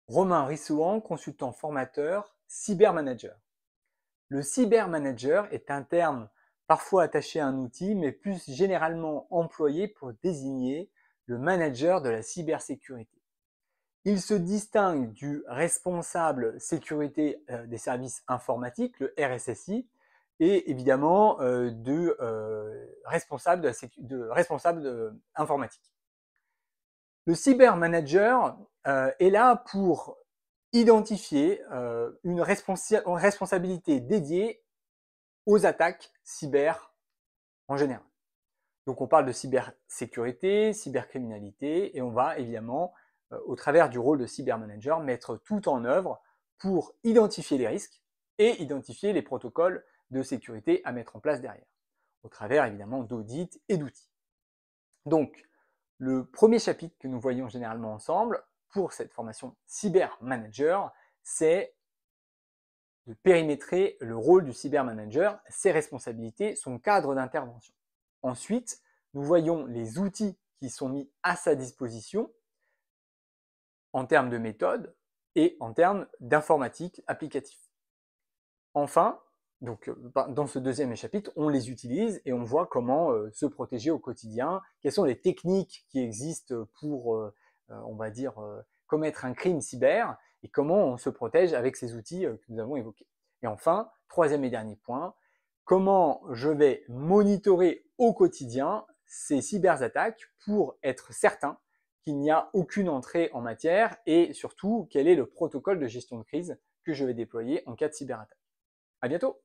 Romain Rissouan, consultant formateur, cybermanager. Le cybermanager est un terme parfois attaché à un outil, mais plus généralement employé pour désigner le manager de la cybersécurité. Il se distingue du responsable sécurité des services informatiques, le RSSI, et évidemment du responsable informatique. Le cybermanager est là pour identifier une responsabilité dédiée aux attaques cyber en général. Donc on parle de cybersécurité, cybercriminalité, et on va évidemment, au travers du rôle de cybermanager, mettre tout en œuvre pour identifier les risques et identifier les protocoles de sécurité à mettre en place derrière, au travers évidemment d'audits et d'outils. Donc, le premier chapitre que nous voyons généralement ensemble pour cette formation cyber manager, c'est de périmétrer le rôle du cyber manager, ses responsabilités, son cadre d'intervention. Ensuite, nous voyons les outils qui sont mis à sa disposition en termes de méthode et en termes d'informatique applicative. Enfin, donc, dans ce deuxième chapitre, on les utilise et on voit comment se protéger au quotidien, quelles sont les techniques qui existent pour, on va dire, commettre un crime cyber et comment on se protège avec ces outils que nous avons évoqués. Et enfin, troisième et dernier point, comment je vais monitorer au quotidien ces cyberattaques pour être certain qu'il n'y a aucune entrée en matière et surtout quel est le protocole de gestion de crise que je vais déployer en cas de cyberattaque. À bientôt!